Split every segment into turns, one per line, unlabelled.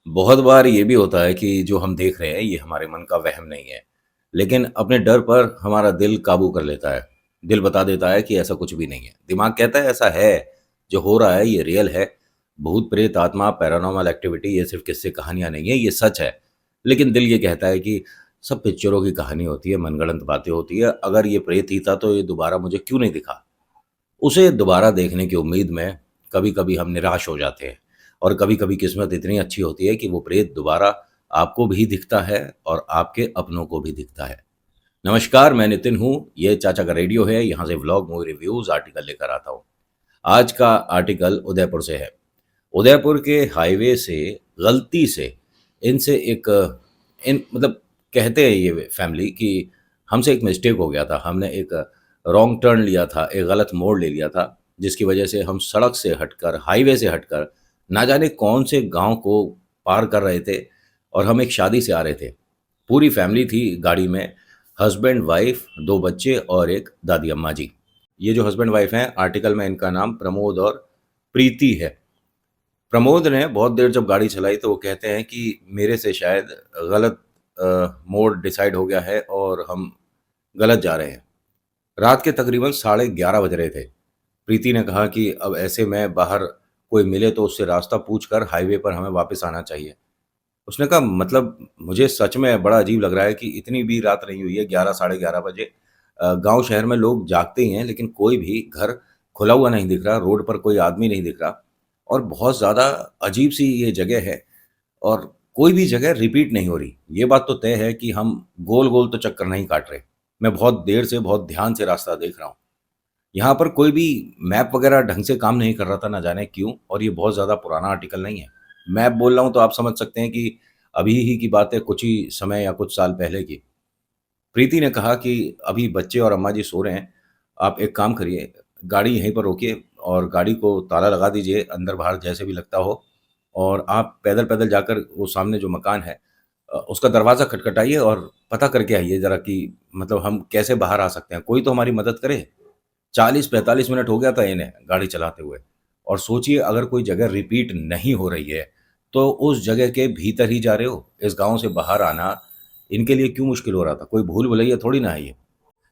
बहुत बार ये भी होता है कि जो हम देख रहे हैं ये हमारे मन का वहम नहीं है, लेकिन अपने डर पर हमारा दिल काबू कर लेता है। दिल बता देता है कि ऐसा कुछ भी नहीं है। दिमाग कहता है ऐसा है, जो हो रहा है ये रियल है। भूत प्रेत आत्मा पैरानॉर्मल एक्टिविटी ये सिर्फ किस्से कहानियां नहीं है, ये सच है। लेकिन दिल ये कहता है कि सब पिक्चरों की कहानी होती है, मनगढ़ंत बातें होती है। अगर ये प्रेत ही था तो ये दोबारा मुझे क्यों नहीं दिखा। उसे दोबारा देखने की उम्मीद में कभी-कभी हम निराश हो जाते हैं और कभी-कभी किस्मत इतनी अच्छी होती है कि वो प्रेत दोबारा आपको भी दिखता है और आपके अपनों को भी दिखता है। नमस्कार, मैं नितिन हूँ, ये चाचा का रेडियो है, यहाँ से व्लॉग, मूवी रिव्यूज़, आर्टिकल लेकर आता हूँ। आज का आर्टिकल उदयपुर से है। उदयपुर के हाईवे से गलती से इनसे एक इन मतलब कहते हैं ये फैमिली कि हमसे एक मिस्टेक हो गया था। हमने एक रॉन्ग टर्न लिया था, एक गलत मोड़ ले लिया था, जिसकी वजह से हम सड़क से हटकर, हाईवे से हटकर ना जाने कौन से गाँव को पार कर रहे थे और हम एक शादी से आ रहे थे। पूरी फैमिली थी गाड़ी में, हस्बैंड, वाइफ, 2 बच्चे और एक दादी अम्मा जी। ये जो हस्बैंड वाइफ हैं, आर्टिकल में इनका नाम प्रमोद और प्रीति है। प्रमोद ने बहुत देर जब गाड़ी चलाई तो वो कहते हैं कि मेरे से शायद गलत मोड़ डिसाइड हो गया है और हम गलत जा रहे हैं। रात के तकरीबन साढ़े 11 बज रहे थे। प्रीति ने कहा कि अब ऐसे में बाहर कोई मिले तो उससे रास्ता पूछकर हाईवे पर हमें वापस आना चाहिए। उसने कहा मतलब मुझे सच में बड़ा अजीब लग रहा है कि इतनी भी रात नहीं हुई है, 11 साढ़े 11 बजे। गाँव शहर में लोग जागते ही हैं, लेकिन कोई भी घर खुला हुआ नहीं दिख रहा, रोड पर कोई आदमी नहीं दिख रहा और बहुत ज़्यादा अजीब-सी ये जगह है और कोई भी जगह रिपीट नहीं हो रही। ये बात तो तय है कि हम गोल-गोल तो चक्कर नहीं काट रहे। मैं बहुत देर से, बहुत ध्यान से रास्ता देख रहा हूँ। यहाँ पर कोई भी मैप वगैरह ढंग से काम नहीं कर रहा था, ना जाने क्यों, और ये बहुत ज़्यादा पुराना आर्टिकल नहीं है। मैप बोल रहा हूँ तो आप समझ सकते हैं कि अभी ही की बात है, कुछ ही समय या कुछ साल पहले की। प्रीति ने कहा कि अभी बच्चे और अम्मा जी सो रहे हैं, आप एक काम करिए, गाड़ी यहीं पर रोकिए और गाड़ी को ताला लगा दीजिए, अंदर-बाहर जैसे भी लगता हो, और आप पैदल-पैदल जाकर वो सामने जो मकान है उसका दरवाज़ा खटखटाइए और पता करके आइए ज़रा कि मतलब हम कैसे बाहर आ सकते हैं, कोई तो हमारी मदद करे। 40-45 मिनट हो गया था इन्हें गाड़ी चलाते हुए, और सोचिए अगर कोई जगह रिपीट नहीं हो रही है, तो उस जगह के भीतर ही जा रहे हो। इस गाँव से बाहर आना इनके लिए क्यों मुश्किल हो रहा था? कोई भूल-भुलैया थोड़ी ना है ये।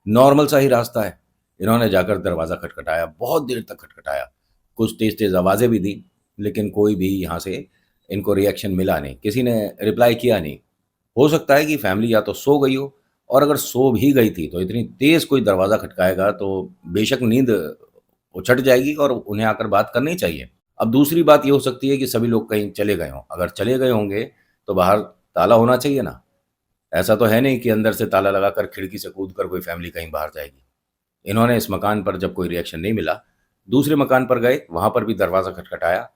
नॉर्मल सा ही रास्ता है। इन्होंने जाकर दरवाज़ा खटखटाया, बहुत देर तक खटखटाया। कुछ तेज़-तेज़ आवाज़ें भी दी, लेकिन कोई भी यहाँ से इनको रिएक्शन मिला नहीं। किसी ने रिप्लाई किया नहीं। हो सकता है कि फैमिली या तो सो गई हो, और अगर सो भी गई थी तो इतनी तेज़ कोई दरवाज़ा खटकाएगा तो बेशक नींद उचट जाएगी और उन्हें आकर बात करनी चाहिए। अब दूसरी बात ये हो सकती है कि सभी लोग कहीं चले गए हों। अगर चले गए होंगे तो बाहर ताला होना चाहिए ना। ऐसा तो है नहीं कि अंदर से ताला लगाकर खिड़की से कूदकर कोई फैमिली कहीं बाहर जाएगी। इन्होंने इस मकान पर जब कोई रिएक्शन नहीं मिला, दूसरे मकान पर गए, वहाँ पर भी दरवाज़ा खटखटाया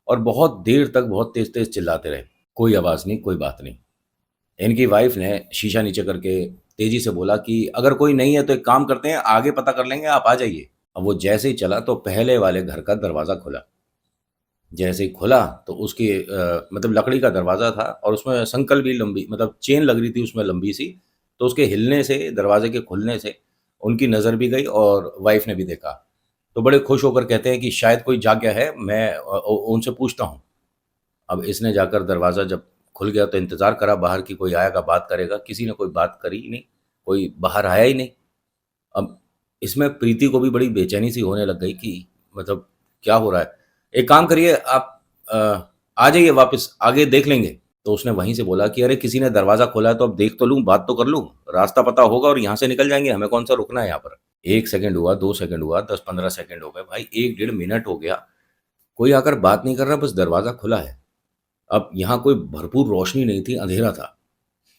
और बहुत देर तक बहुत तेज़-तेज़ चिल्लाते रहे। कोई आवाज़ नहीं, कोई बात नहीं। इनकी वाइफ़ ने शीशा नीचे करके तेज़ी से बोला कि अगर कोई नहीं है तो एक काम करते हैं, आगे पता कर लेंगे, आप आ जाइए। अब वो जैसे ही चला तो पहले वाले घर का दरवाज़ा खुला। जैसे ही खुला तो उसकी मतलब लकड़ी का दरवाज़ा था और उसमें संकल भी लंबी, मतलब चेन लग रही थी उसमें लंबी-सी, तो उसके हिलने से, दरवाज़े के खुलने से उनकी नज़र भी गई और वाइफ़ ने भी देखा। तो बड़े खुश होकर कहते हैं कि शायद कोई जाग गया है, मैं उनसे पूछता हूँ। अब इसने जाकर दरवाज़ा जब खुल गया तो इंतज़ार करा बाहर कि कोई आएगा, बात करेगा, किसी ने कोई बात करी ही नहीं, कोई बाहर आया ही नहीं। अब इसमें प्रीति को भी बड़ी बेचैनी सी होने लग गई कि मतलब क्या हो रहा है? एक काम करिए आप अ, आ जाइए वापस, आगे देख लेंगे। तो उसने वहीं से बोला कि अरे किसी ने दरवाज़ा खोला है तो अब देख तो लूँ, बात तो कर लूँ, रास्ता पता होगा और यहाँ से निकल जाएँगे, हमें कौन-सा रुकना है यहाँ पर। 1 सेकंड हुआ, 2 सेकंड हुआ, 10-15 सेकंड हो गए, भाई 1 डेढ़ मिनट हो गया, कोई आकर बात नहीं कर रहा, बस दरवाज़ा खुला है। अब यहाँ कोई भरपूर रोशनी नहीं थी, अंधेरा था।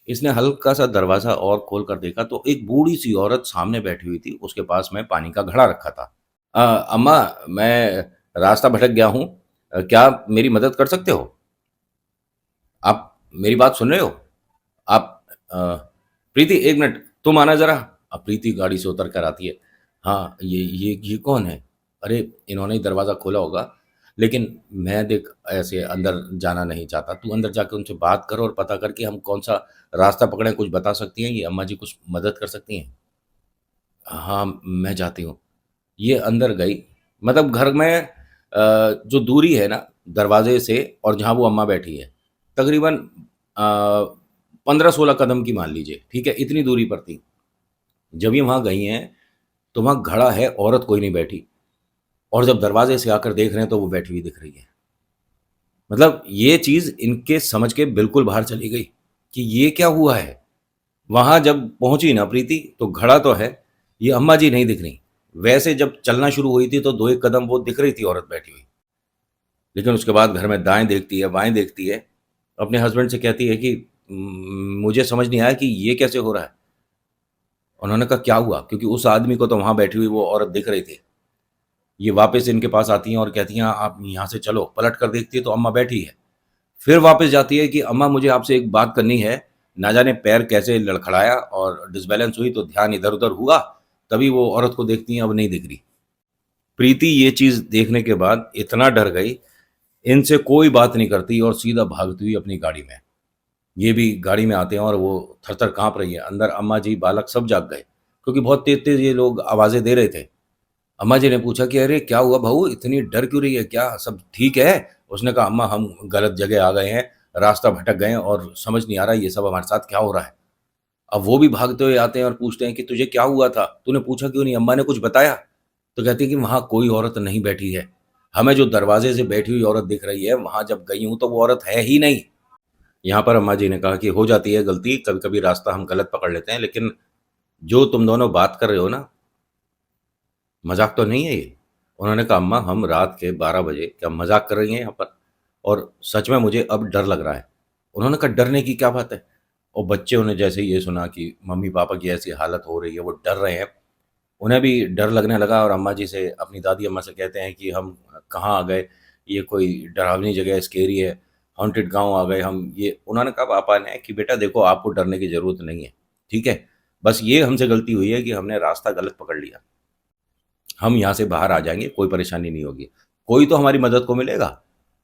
इसने हल्का-सा दरवाज़ा और खोल कर देखा तो एक बूढ़ी-सी औरत सामने बैठी हुई थी, उसके पास में पानी का घड़ा रखा था। अम्मा, मैं रास्ता भटक गया हूँ, क्या मेरी मदद कर सकते हो? आप मेरी बात सुन रहे हो? आप अ, प्रीति 1 मिनट, तुम आना ज़रा। अब प्रीति गाड़ी से उतर कर आती है। हाँ, ये कौन है? अरे! इन्होंने ही दरवाज़ा खोला होगा, लेकिन मैं देख ऐसे अंदर जाना नहीं चाहता। तू अंदर जाके उनसे बात कर और पता कर कि हम कौन-सा रास्ता पकड़ें, कुछ बता सकती हैं ये अम्मा जी, कुछ मदद कर सकती हैं? हाँ, मैं जाती हूँ। ये अंदर गई, मतलब घर में जो दूरी है ना दरवाज़े से और जहाँ वो अम्मा बैठी है, तकरीबन 15-16 कदम की मान लीजिए, ठीक है? इतनी दूरी पर थी। जब ये वहाँ गई हैं, तो वहाँ खड़ा है, औरत कोई नहीं बैठी, और जब दरवाज़े से आकर देख रहे हैं, तो वो बैठी हुई दिख रही है। मतलब ये चीज़ इनके समझ के बिल्कुल बाहर चली गई कि ये क्या हुआ है? वहाँ जब पहुँची ना प्रीति, तो खड़ा तो है, ये अम्मा जी नहीं दिख रहीं। वैसे जब चलना शुरू हुई थी, तो 2-1 कदम वो दिख रही थी औरत बैठी हुई। लेकिन उसके बाद घर में दाएँ देखती है, बाएँ देखती है, अपने हस्बैंड से कहती है कि मुझे समझ नहीं आया कि ये कैसे हो रहा है? उन्होंने कहा, "क्या हुआ?" क्योंकि उस आदमी को तो वहाँ बैठी हुई वो औरत दिख रही थी। ये वापस इनके पास आती हैं और कहती हैं, "आप यहाँ से चलो।" पलट कर देखती है तो अम्मा बैठी है। फिर वापस जाती है कि, "अम्मा मुझे आपसे एक बात करनी है।" ना जाने पैर कैसे लड़खड़ाया और डिसबैलेंस हुई तो ध्यान इधर-उधर हुआ, तभी वो औरत को देखती हैं, अब नहीं दिख रही। प्रीति ये चीज़ देखने के बाद इतना डर गई, इनसे कोई बात नहीं करती और सीधा भागती हुई अपनी गाड़ी में। ये भी गाड़ी में आते हैं और वो थर-थर काँप रही है। अंदर अम्मा जी, बालक सब जाग गए, क्योंकि बहुत तेज़-तेज़ ये लोग आवाज़ें दे रहे थे। अम्मा जी ने पूछा कि, "अरे! क्या हुआ बहू? इतनी डर क्यों रही है? क्या सब ठीक है?" उसने कहा, "अम्मा हम गलत जगह आ गए हैं, रास्ता भटक गए हैं और समझ नहीं आ रहा ये सब हमारे साथ क्या हो रहा है?" अब वो भी भागते हुए आते हैं और पूछते हैं कि, "तुझे क्या हुआ था? तूने पूछा क्यों नहीं? अम्मा ने कुछ बताया?" तो कहती है कि, "वहाँ कोई औरत नहीं बैठी है। हमें जो दरवाज़े से बैठी हुई औरत दिख रही है, वहाँ जब गई हूँ तो वो औरत है ही नहीं।" यहाँ पर अम्मा जी ने कहा कि, "हो जाती है गलती, कभी-कभी रास्ता हम गलत पकड़ लेते हैं, लेकिन जो तुम दोनों बात कर रहे हो ना, मज़ाक तो नहीं है ये?" उन्होंने कहा, "अम्मा हम रात के 12 बजे क्या मज़ाक कर रही हैं यहाँ पर? और सच में मुझे अब डर लग रहा है।" उन्होंने कहा, "डरने की क्या बात है?" और बच्चों ने जैसे ही ये सुना कि मम्मी-पापा की ऐसी हालत हो रही है, वो डर रहे हैं, उन्हें भी डर लगने लगा और अम्मा जी से, अपनी दादी अम्मा से कहते हैं कि, "हम कहाँ आ गए? ये कोई डरावनी जगह, स्केरी है, हॉन्टेड गाँव आ गए हम।" ये उन्होंने कहा पापा ने कि, "बेटा देखो आपको डरने की ज़रूरत नहीं है, ठीक है? बस ये हमसे गलती हुई है कि हमने रास्ता गलत पकड़ लिया। हम यहाँ से बाहर आ जाएँगे, कोई परेशानी नहीं होगी। कोई तो हमारी मदद को मिलेगा।"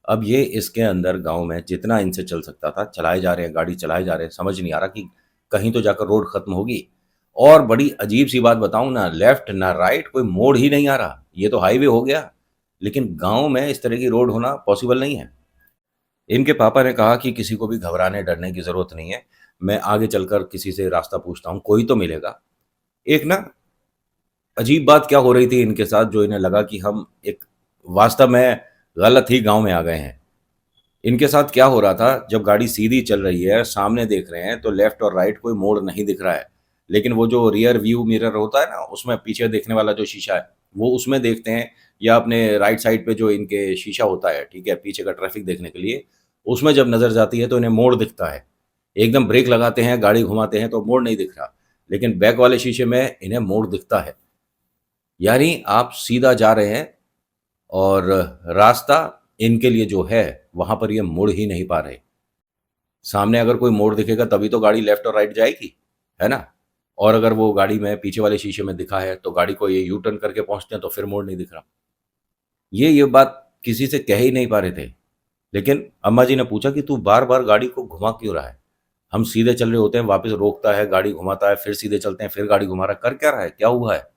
अब ये इसके अंदर गाँव में जितना इनसे चल सकता था, चलाए जा रहे हैं, गाड़ी चलाए जा रहे हैं, समझ नहीं आ रहा कि कहीं तो जाकर रोड खत्म होगी। और बड़ी अजीब-सी बात बताऊँ, ना लेफ्ट ना राइट, कोई मोड़ ही नहीं आ रहा। ये तो हाईवे हो गया, लेकिन गाँव में इस तरह की रोड होना पॉसिबल नहीं है। इनके पापा ने कहा कि किसी को भी घबराने, डरने की ज़रूरत नहीं है। मैं आगे चलकर किसी से रास्ता पूछता हूँ, कोई तो मिलेगा। एक ना अजीब बात क्या हो रही थी इनके साथ, जो इन्हें लगा कि हम एक वास्तव में गलत ही गाँव में आ गए हैं। इनके साथ क्या हो रहा था, जब गाड़ी सीधी चल रही है, सामने देख रहे हैं, तो लेफ्ट और राइट कोई मोड़ नहीं दिख रहा है। लेकिन वो जो रियर व्यू मिरर होता है ना, उसमें पीछे देखने वाला जो शीशा है, वो उसमें देखते हैं, या अपने राइट साइड पे जो इनके शीशा होता है, ठीक है, पीछे का ट्रैफिक देखने के लिए, उसमें जब नज़र जाती है तो इन्हें मोड़ दिखता है। एकदम ब्रेक लगाते हैं, गाड़ी घुमाते हैं तो मोड़ नहीं दिख रहा, लेकिन बैक वाले शीशे में इन्हें मोड़ दिखता है। यानी आप सीधा जा रहे हैं और रास्ता इनके लिए जो है, वहाँ पर ये मुड़ ही नहीं पा रहे। सामने अगर कोई मोड़ दिखेगा तभी तो गाड़ी लेफ्ट और राइट जाएगी, है ना? और अगर वो गाड़ी में पीछे वाले शीशे में दिखा है, तो गाड़ी को ये यू टर्न करके पहुँचते हैं तो फिर मोड़ नहीं दिख रहा। ये बात किसी से कह ही नहीं पा रहे थे। लेकिन अम्मा जी ने पूछा कि, "तू बार-बार गाड़ी को घुमा क्यों रहा है? हम सीधे चल रहे होते हैं, वापस रोकता है, गाड़ी घुमाता है, फिर सीधे चलते हैं, फिर गाड़ी घुमा रहा है, कर क्या रहा है? क्या हुआ है?"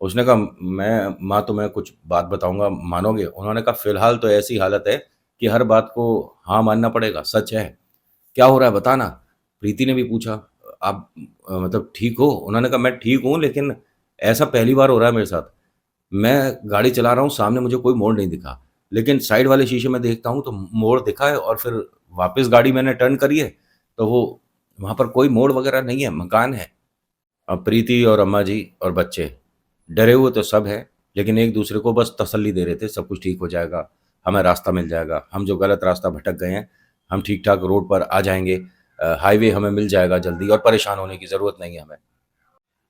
उसने कहा, "मैं माँ तुम्हें कुछ बात बताऊँगा, मानोगे?" उन्होंने कहा, "फ़िलहाल तो ऐसी हालत है कि हर बात को हाँ मानना पड़ेगा, सच है। क्या हो रहा है बता ना?" प्रीति ने भी पूछा, "आप मतलब ठीक हो?" उन्होंने कहा, "मैं ठीक हूँ, लेकिन ऐसा पहली बार हो रहा है मेरे साथ। मैं गाड़ी चला रहा हूँ, सामने मुझे कोई मोड़ नहीं दिखा, लेकिन साइड वाले शीशे में देखता हूँ तो मोड़ दिखा है, और फिर वापस गाड़ी मैंने टर्न करी है, तो वो वहाँ पर कोई मोड़ वगैरह नहीं है, मकान है।" अब प्रीति और अम्मा जी और बच्चे डरे हुए तो सब हैं, लेकिन एक दूसरे को बस तसल्ली दे रहे थे, सब कुछ ठीक हो जाएगा, हमें रास्ता मिल जाएगा, हम जो गलत रास्ता भटक गए हैं, हम ठीक-ठाक रोड पर आ जाएँगे, हाईवे हमें मिल जाएगा जल्दी, और परेशान होने की ज़रूरत नहीं है हमें।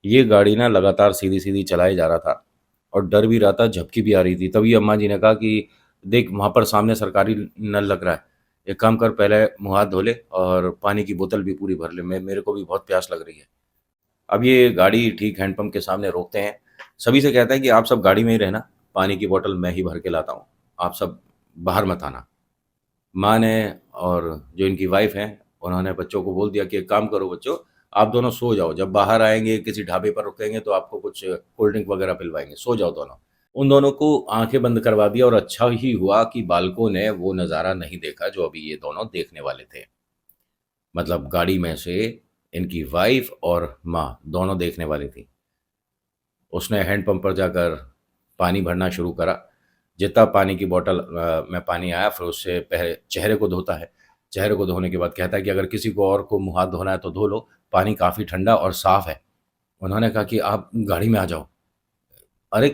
ये गाड़ी ना लगातार सीधी-सीधी चलाए जा रहा था और डर भी रहा था, झपकी भी आ रही थी। तभी अम्मा जी ने कहा कि, "देख वहाँ पर सामने सरकारी नल लग रहा है, एक काम कर, पहले मुँह हाथ धो ले और पानी की बोतल भी पूरी भर ले, मेरे को भी बहुत प्यास लग रही है।" अब ये गाड़ी ठीक हैंडपंप के सामने रोकते हैं। सभी से कहते हैं कि आप सब गाड़ी में ही रहना, पानी की बॉटल मैं ही भर के लाता हूँ, आप सब बाहर मत आना। माँ ने और जो इनकी वाइफ़ हैं, उन्होंने बच्चों को बोल दिया कि एक काम करो बच्चों, आप दोनों सो जाओ, जब बाहर आएँगे किसी ढाबे पर रुकेंगे तो आपको कुछ कोल्ड ड्रिंक वगैरह पिलवाएँगे, सो जाओ दोनों। उन दोनों को आंखें बंद करवा दिया और अच्छा ही हुआ कि बालकों ने वो नज़ारा नहीं देखा जो अभी ये दोनों देखने वाले थे। मतलब गाड़ी में से इनकी वाइफ और माँ दोनों देखने वाली थी। उसने हैंडपंप पर जाकर पानी भरना शुरू करा। जितना पानी की बॉटल में पानी आया फिर उससे पहले चेहरे को धोता है। चेहरे को धोने के बाद कहता है कि अगर किसी को और को मुँह हाथ धोना है तो धो लो, पानी काफ़ी ठंडा और साफ़ है। उन्होंने कहा कि आप गाड़ी में आ जाओ। अरे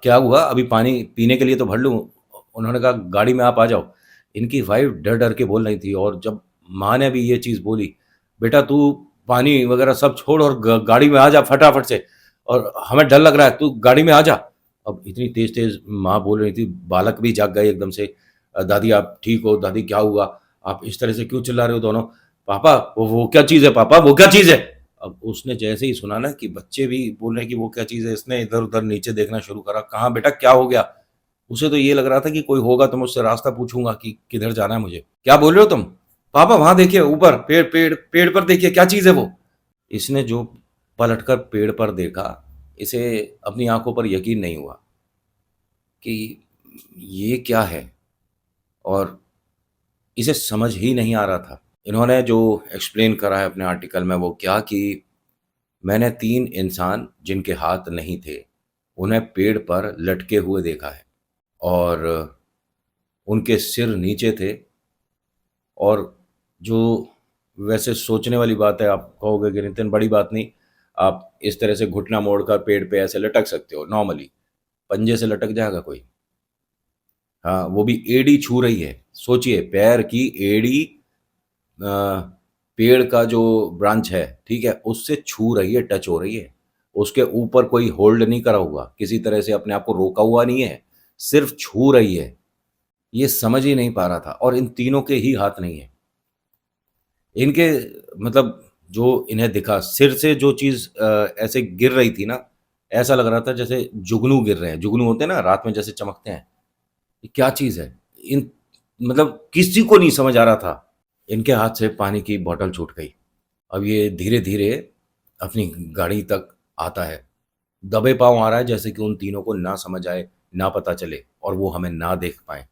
क्या हुआ? अभी पानी पीने के लिए तो भर लूँ। उन्होंने कहा गाड़ी में आप आ जाओ। इनकी वाइफ़ डर-डर के बोल रही थी और जब माँ ने भी ये चीज़ बोली, बेटा तू पानी वग़ैरह सब छोड़ और ग गाड़ी में आ जा फटाफट से और हमें डर लग रहा है, तू गाड़ी में आ जा। अब इतनी तेज़-तेज़ माँ बोल रही थी, बालक भी जाग गए एकदम से। दादी आप ठीक हो? दादी क्या हुआ? आप इस तरह से क्यों चिल्ला रहे हो दोनों? पापा वो क्या चीज़ है पापा, वो क्या चीज़ है? अब उसने जैसे ही सुना ना कि बच्चे भी बोल रहे हैं कि वो क्या चीज़ है, इसने इधर-उधर नीचे देखना शुरू करा। कहाँ बेटा क्या हो गया? उसे तो ये लग रहा था कि कोई होगा तो मैं उससे रास्ता पूछूँगा कि किधर जाना है मुझे। क्या बोल रहे हो तुम? पापा वहाँ देखिए ऊपर पेड़ पर देखिए क्या चीज़ है वो? इसने जो पलटकर पेड़ पर देखा, इसे अपनी आँखों पर यकीन नहीं हुआ कि ये क्या है? और इसे समझ ही नहीं आ रहा था। इन्होंने जो एक्सप्लेन करा है अपने आर्टिकल में वो क्या कि मैंने 3 इंसान जिनके हाथ नहीं थे, उन्हें पेड़ पर लटके हुए देखा है और उनके सिर नीचे थे और जो वैसे सोचने वाली बात है, आप कहोगे कि नितिन बड़ी बात नहीं, आप इस तरह से घुटना मोड़कर पेड़ पे ऐसे लटक सकते हो नॉर्मली, पंजे से लटक जाएगा कोई? हाँ, वो भी एड़ी छू रही है। सोचिए पैर की एड़ी अ, पेड़ का जो ब्रांच है, ठीक है? उससे छू रही है, टच हो रही है। उसके ऊपर कोई होल्ड नहीं करा हुआ, किसी तरह से अपने आप को रोका हुआ नहीं है, सिर्फ़ छू रही है। ये समझ ही नहीं पा रहा था और इन तीनों के ही हाथ नहीं है। इनके मतलब जो इन्हें दिखा, सिर से जो चीज़ ऐसे गिर रही थी ना, ऐसा लग रहा था जैसे जुगनू गिर रहे हैं। जुगनू होते हैं ना, रात में जैसे चमकते हैं। ये क्या चीज़ है? इन मतलब किसी को नहीं समझ आ रहा था। इनके हाथ से पानी की बॉटल छूट गई। अब ये धीरे-धीरे अपनी गाड़ी तक आता है। दबे पाँव आ रहा है जैसे कि उन तीनों को ना समझ आए, ना पता चले और वो हमें ना देख पाएँ।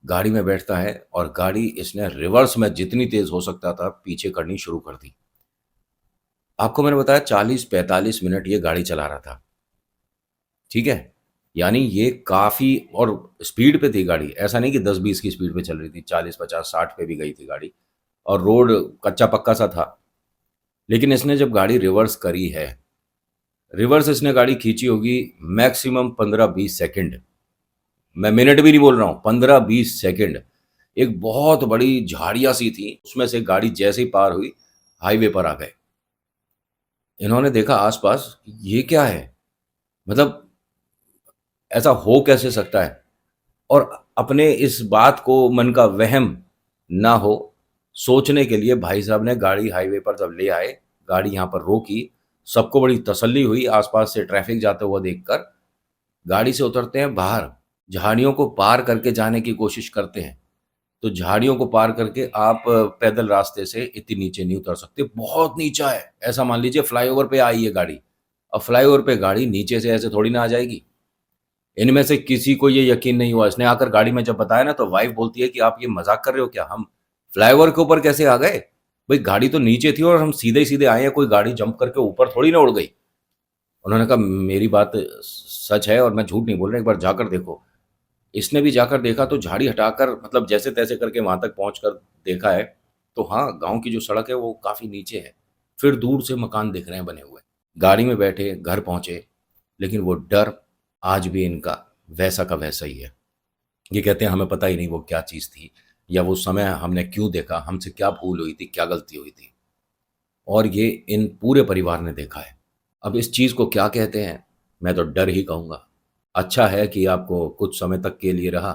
गाड़ी में बैठता है और गाड़ी इसने रिवर्स में जितनी तेज़ हो सकता था पीछे करनी शुरू कर दी। आपको मैंने बताया 40-45 मिनट ये गाड़ी चला रहा था, ठीक है? यानी ये काफ़ी और स्पीड पे थी गाड़ी, ऐसा नहीं कि 10-20 की स्पीड पे चल रही थी, 40, 50, 60 पे भी गई थी गाड़ी और रोड कच्चा-पक्का सा था। लेकिन इसने जब गाड़ी रिवर्स करी है, रिवर्स इसने गाड़ी खींची होगी मैक्सिमम 15-20 सेकंड। मैं मिनट भी नहीं बोल रहा हूँ, 15-20 सेकंड। एक बहुत बड़ी झाड़ियाँ सी थी, उसमें से गाड़ी जैसे ही पार हुई, हाईवे पर आ गए। इन्होंने देखा आस-पास, ये क्या है? मतलब ऐसा हो कैसे सकता है? और अपने इस बात को मन का वहम ना हो, सोचने के लिए भाई साहब ने गाड़ी हाईवे पर जब ले आए, गाड़ी यहाँ पर रोकी, सबको बड़ी तसल्ली हुई आस-पास से ट्रैफ़िक जाता हुआ देखकर। गाड़ी से उतरते हैं बाहर, झाड़ियों को पार करके जाने की कोशिश करते हैं। तो झाड़ियों को पार करके आप पैदल रास्ते से इतनी नीचे नहीं उतर सकते, बहुत नीचा है। ऐसा मान लीजिए फ्लाईओवर पे आई है गाड़ी। अब फ्लाईओवर पे गाड़ी नीचे से ऐसे थोड़ी ना आ जाएगी। इनमें से किसी को ये यकीन नहीं हुआ। इसने आकर गाड़ी में जब बताया ना तो वाइफ़ बोलती है कि आप ये मज़ाक कर रहे हो क्या? हम फ्लाईओवर के ऊपर कैसे आ गए? भई गाड़ी तो नीचे थी और हम सीधे ही सीधे आए हैं, कोई गाड़ी जंप करके ऊपर थोड़ी ना उड़ गई। उन्होंने कहा मेरी बात सच है और मैं झूठ नहीं बोल रहा, एक बार जाकर देखो। इसने भी जाकर देखा तो झाड़ी हटाकर मतलब जैसे-तैसे करके वहाँ तक पहुँचकर देखा है, तो हाँ, गाँव की जो सड़क है वो काफ़ी नीचे है। फिर दूर से मकान दिख रहे हैं बने हुए। गाड़ी में बैठे, घर पहुँचे, लेकिन वो डर आज भी इनका वैसा का वैसा ही है। ये कहते हैं हमें पता ही नहीं वो क्या चीज़ थी या वो समय हमने क्यों देखा, हमसे क्या भूल हुई थी, क्या गलती हुई थी और ये इन पूरे परिवार ने देखा है। अब इस चीज़ को क्या कहते हैं? मैं तो डर ही कहूँगा। अच्छा है कि आपको कुछ समय तक के लिए रहा।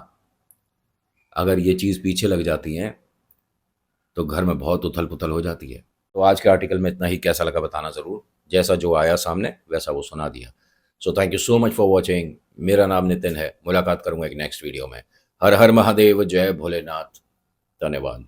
अगर ये चीज़ पीछे लग जाती है, तो घर में बहुत उथल-पुथल हो जाती है। तो आज के आर्टिकल में इतना ही, कैसा लगा बताना ज़रूर। जैसा जो आया सामने, वैसा वो सुना दिया। So thank you so much for watching. मेरा नाम नितिन है। मुलाकात करूँगा एक नेक्स्ट वीडियो में। हर हर महादेव, जय भोलेनाथ। धन्यवाद।